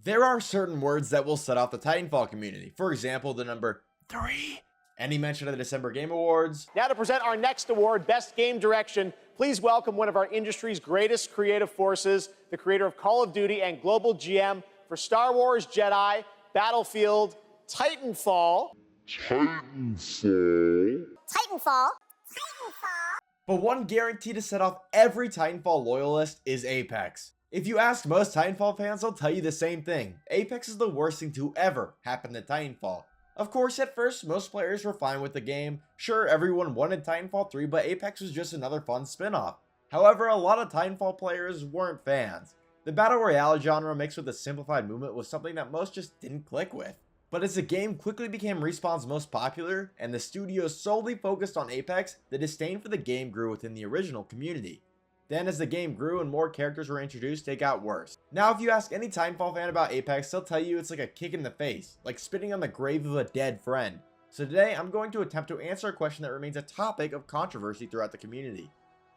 There are certain words that will set off the Titanfall community. For example, the number 3. Any mention of the December Game Awards. Now to present our next award, Best Game Direction, please welcome one of our industry's greatest creative forces, the creator of Call of Duty and global GM for Star Wars Jedi, Battlefield, Titanfall. But one guarantee to set off every Titanfall loyalist is Apex. If you ask most Titanfall fans, they'll tell you the same thing. Apex is the worst thing to ever happen to Titanfall. Of course, at first, most players were fine with the game. Sure, everyone wanted Titanfall 3, but Apex was just another fun spin-off. However, a lot of Titanfall players weren't fans. The Battle Royale genre mixed with a simplified movement was something that most just didn't click with. But as the game quickly became Respawn's most popular, and the studio solely focused on Apex, the disdain for the game grew within the original community. Then as the game grew and more characters were introduced, it got worse. Now if you ask any Titanfall fan about Apex, they'll tell you it's like a kick in the face, like spitting on the grave of a dead friend. So today I'm going to attempt to answer a question that remains a topic of controversy throughout the community.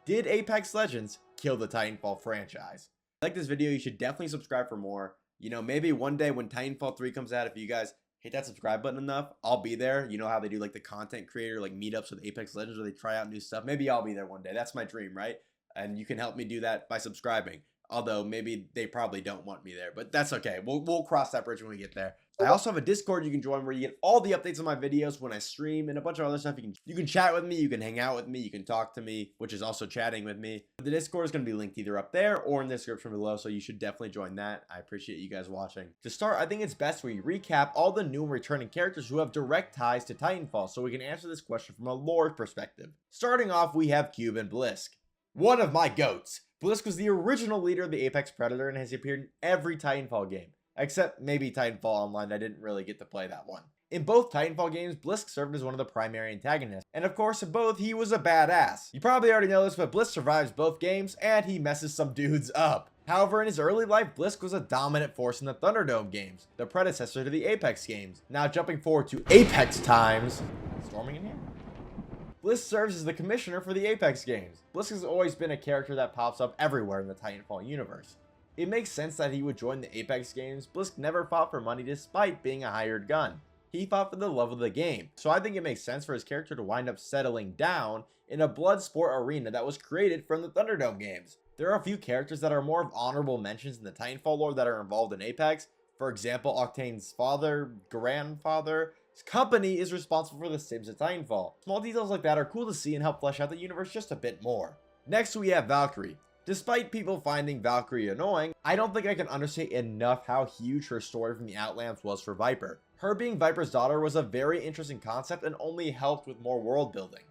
Did Apex Legends kill the Titanfall franchise? If you like this video, you should definitely subscribe for more. You know, maybe one day when Titanfall 3 comes out, if you guys hit that subscribe button enough, I'll be there. You know how they do like the content creator like meetups with Apex Legends where they try out new stuff? Maybe I'll be there one day. That's my dream, right? And you can help me do that by subscribing. Although maybe they probably don't want me there, but that's okay. We'll cross that bridge when we get there. I also have a Discord you can join where you get all the updates on my videos when I stream and a bunch of other stuff. You can chat with me, you can hang out with me, you can talk to me, which is also chatting with me. The Discord is going to be linked either up there or in the description below, so you should definitely join that. I appreciate you guys watching. To start, I think it's best we recap all the new and returning characters who have direct ties to Titanfall so we can answer this question from a lore perspective. Starting off, we have Cube and Blisk. One of my goats. Blisk was the original leader of the Apex Predator and has appeared in every Titanfall game, except maybe Titanfall Online. I didn't really get to play that one. In both Titanfall games, Blisk served as one of the primary antagonists, and of course in both he was a badass. You probably already know this, but Blisk survives both games and he messes some dudes up. However, in his early life, Blisk was a dominant force in the Thunderdome games, the predecessor to the Apex games. Now jumping forward to Apex times, storming in here? Blisk serves as the commissioner for the Apex games. Blisk has always been a character that pops up everywhere in the Titanfall universe. It makes sense that he would join the Apex games. Blisk never fought for money despite being a hired gun. He fought for the love of the game. So I think it makes sense for his character to wind up settling down in a blood sport arena that was created from the Thunderdome games. There are a few characters that are more of honorable mentions in the Titanfall lore that are involved in Apex. For example, Octane's father, grandfather. His company is responsible for the Sims at Titanfall. Small details like that are cool to see and help flesh out the universe just a bit more. Next we have Valkyrie. Despite people finding Valkyrie annoying, I don't think I can understate enough how huge her story from the Outlands was for Viper. Her being Viper's daughter was a very interesting concept and only helped with more world building.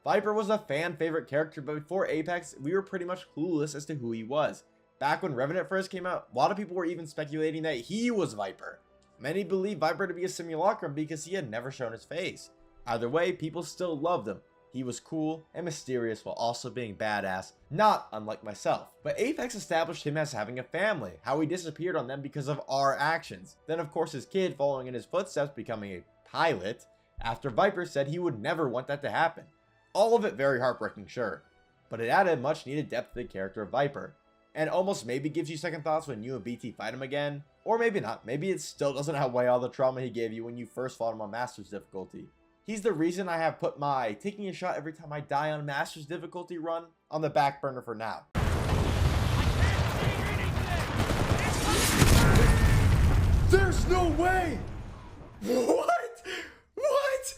Viper was a fan favorite character, but before Apex, we were pretty much clueless as to who he was. Back when Revenant first came out, a lot of people were even speculating that he was Viper. Many believe Viper to be a simulacrum because he had never shown his face. Either way, people still loved him. He was cool and mysterious while also being badass, not unlike myself. But Apex established him as having a family, how he disappeared on them because of our actions. Then of course his kid following in his footsteps becoming a pilot, after Viper said he would never want that to happen. All of it very heartbreaking, sure, but it added much needed depth to the character of Viper. And almost maybe gives you second thoughts when you and BT fight him again. Or maybe not. Maybe it still doesn't outweigh all the trauma he gave you when you first fought him on Master's difficulty. He's the reason I have put my taking a shot every time I die on Master's difficulty run on the back burner for now. There's no way! What? What?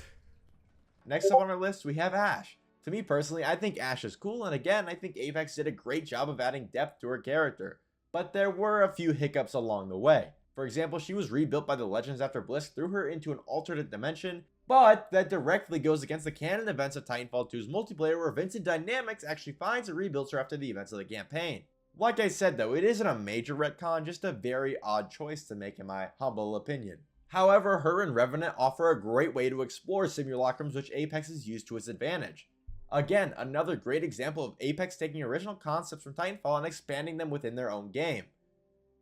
Next up on our list, we have Ashe. To me personally, I think Ashe is cool, and again, I think Apex did a great job of adding depth to her character. But there were a few hiccups along the way. For example, she was rebuilt by the Legends after Blisk threw her into an alternate dimension, but that directly goes against the canon events of Titanfall 2's multiplayer where Vincent Dynamics actually finds and rebuilds her after the events of the campaign. Like I said though, it isn't a major retcon, just a very odd choice to make in my humble opinion. However, her and Revenant offer a great way to explore simulacrums which Apex has used to its advantage. Again, another great example of Apex taking original concepts from Titanfall and expanding them within their own game.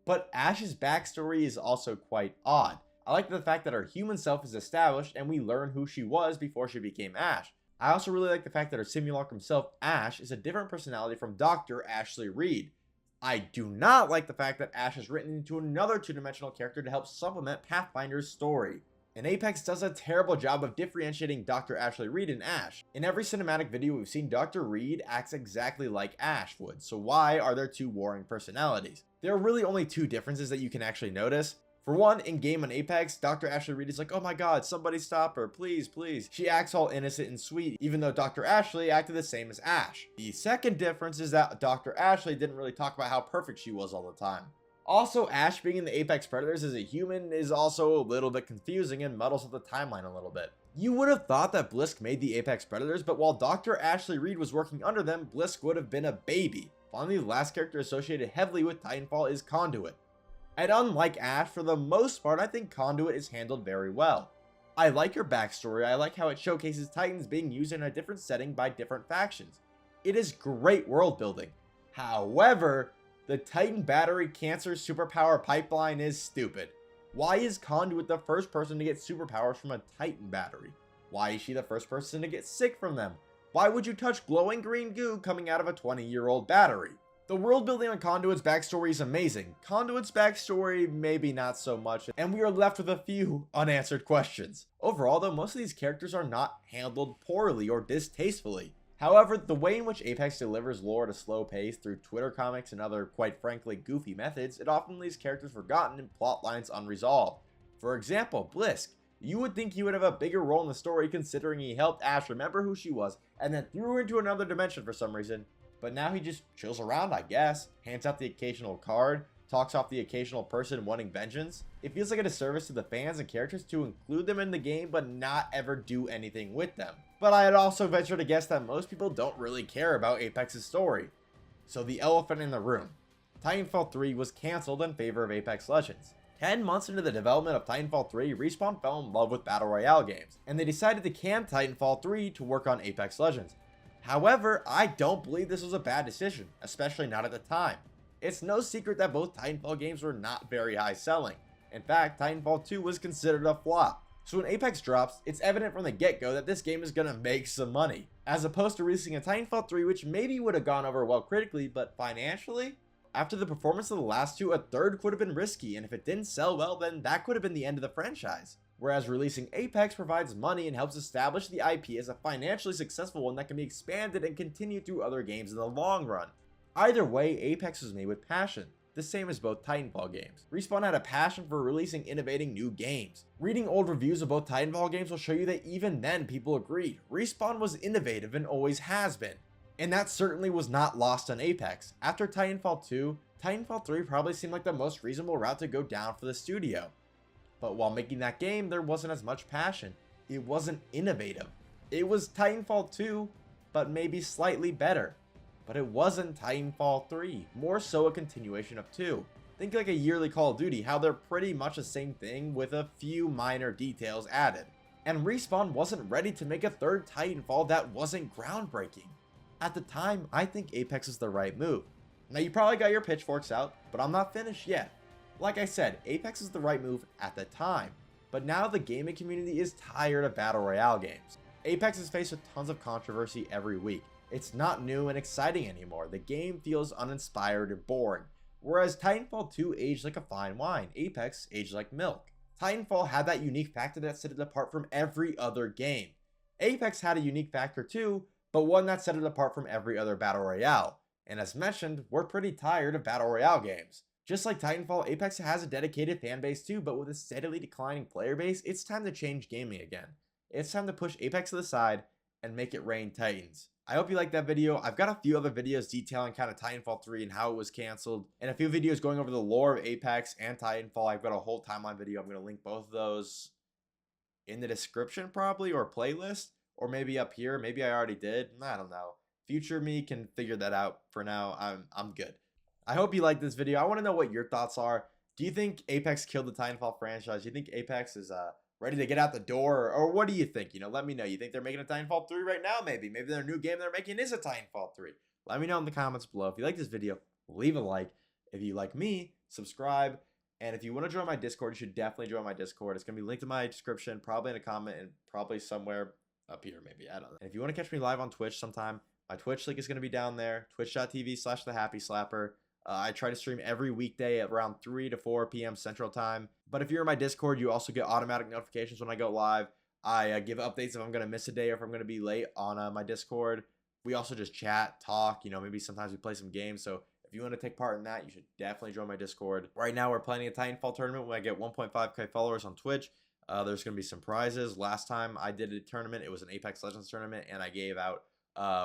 But Ashe's backstory is also quite odd. I like the fact that her human self is established and we learn who she was before she became Ashe. I also really like the fact that her simulacrum self, Ashe, is a different personality from Dr. Ashley Reed. I do not like the fact that Ash is written into another two-dimensional character to help supplement Pathfinder's story. And Apex does a terrible job of differentiating Dr. Ashley Reed and Ash. In every cinematic video we've seen, Dr. Reed acts exactly like Ash would, so why are there two warring personalities? There are really only two differences that you can actually notice. For one, in game on Apex, Dr. Ashley Reed is like, oh my god, somebody stop her, please, please. She acts all innocent and sweet, even though Dr. Ashley acted the same as Ash. The second difference is that Dr. Ashley didn't really talk about how perfect she was all the time. Also, Ash being in the Apex Predators as a human is also a little bit confusing and muddles up the timeline a little bit. You would have thought that Blisk made the Apex Predators, but while Dr. Ashley Reed was working under them, Blisk would have been a baby. Finally, the last character associated heavily with Titanfall is Conduit. And unlike Ash, for the most part, I think Conduit is handled very well. I like her backstory, I like how it showcases Titans being used in a different setting by different factions. It is great world building. However, the Titan battery cancer superpower pipeline is stupid. Why is Conduit the first person to get superpowers from a Titan battery? Why is she the first person to get sick from them? Why would you touch glowing green goo coming out of a 20-year-old battery? The world building on Conduit's backstory is amazing. Conduit's backstory, maybe not so much, and we are left with a few unanswered questions. Overall though, most of these characters are not handled poorly or distastefully. However, the way in which Apex delivers lore at a slow pace through Twitter comics and other, quite frankly, goofy methods, it often leaves characters forgotten and plot lines unresolved. For example, Blisk. You would think he would have a bigger role in the story considering he helped Ash remember who she was and then threw her into another dimension for some reason. But now he just chills around, I guess, hands out the occasional card, talks off the occasional person wanting vengeance. It feels like a disservice to the fans and characters to include them in the game but not ever do anything with them. But I'd also venture to guess that most people don't really care about Apex's story. So the elephant in the room. Titanfall 3 was cancelled in favor of Apex Legends. 10 months into the development of Titanfall 3, Respawn fell in love with Battle Royale games, and they decided to can Titanfall 3 to work on Apex Legends. However, I don't believe this was a bad decision, especially not at the time. It's no secret that both Titanfall games were not very high selling. In fact, Titanfall 2 was considered a flop. So when Apex drops, it's evident from the get-go that this game is gonna make some money, as opposed to releasing a Titanfall 3 which maybe would have gone over well critically, but financially? After the performance of the last two, a third could have been risky, and if it didn't sell well, then that could have been the end of the franchise. Whereas releasing Apex provides money and helps establish the IP as a financially successful one that can be expanded and continue through other games in the long run. Either way, Apex was made with passion, the same as both Titanfall games. Respawn had a passion for releasing innovating new games. Reading old reviews of both Titanfall games will show you that even then people agreed. Respawn was innovative and always has been. And that certainly was not lost on Apex. After Titanfall 2, Titanfall 3 probably seemed like the most reasonable route to go down for the studio. But while making that game, there wasn't as much passion. It wasn't innovative. It was Titanfall 2, but maybe slightly better. But it wasn't Titanfall 3, more so a continuation of 2. Think like a yearly Call of Duty, how they're pretty much the same thing with a few minor details added. And Respawn wasn't ready to make a third Titanfall that wasn't groundbreaking. At the time, I think Apex is the right move. Now you probably got your pitchforks out, but I'm not finished yet. Like I said, Apex is the right move at the time, but now the gaming community is tired of Battle Royale games. Apex is faced with tons of controversy every week. It's not new and exciting anymore. The game feels uninspired and boring. Whereas Titanfall 2 aged like a fine wine, Apex aged like milk. Titanfall had that unique factor that set it apart from every other game. Apex had a unique factor too, but one that set it apart from every other Battle Royale. And as mentioned, we're pretty tired of Battle Royale games. Just like Titanfall, Apex has a dedicated fan base too, but with a steadily declining player base, it's time to change gaming again. It's time to push Apex to the side and make it rain Titans. I hope you liked that video. I've got a few other videos detailing kind of Titanfall 3 and how it was canceled, and a few videos going over the lore of Apex and Titanfall. I've got a whole timeline video. I'm going to link both of those in the description probably, or playlist, or maybe up here. Maybe I already did. I don't know. Future me can figure that out. For now, I'm good. I hope you liked this video. I want to know what your thoughts are. Do you think Apex killed the Titanfall franchise? Do you think Apex is ready to get out the door, or what do you think? Let me know. You think they're making a Titanfall 3 right now? Maybe their new game they're making is a Titanfall 3. Let me know in the comments below. If you like this video, leave a like. If you like me, subscribe. And if you want to join my Discord, you should definitely join my Discord. It's going to be linked in my description, probably in a comment, and probably somewhere up here, maybe. I don't know. And if you want to catch me live on Twitch sometime, my Twitch link is going to be down there, twitch.tv/thehappyslapper. I try to stream every weekday at around 3 to 4 p.m. Central Time. But if you're in my Discord, you also get automatic notifications when I go live. I give updates if I'm going to miss a day or if I'm going to be late on my Discord. We also just chat, talk, maybe sometimes we play some games. So if you want to take part in that, you should definitely join my Discord. Right now, we're planning a Titanfall tournament when I get 1.5k followers on Twitch. There's going to be some prizes. Last time I did a tournament, it was an Apex Legends tournament, and I gave out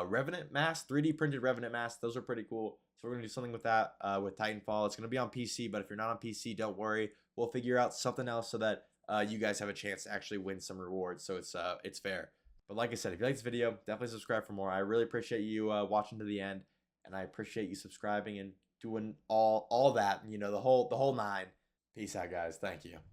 Revenant mask, 3D printed Revenant masks. Those are pretty cool. So we're going to do something with that with Titanfall. It's going to be on PC, but if you're not on PC, don't worry. We'll figure out something else so that you guys have a chance to actually win some rewards. So it's fair. But like I said, if you like this video, definitely subscribe for more. I really appreciate you watching to the end, and I appreciate you subscribing and doing all that, the whole nine. Peace out, guys. Thank you.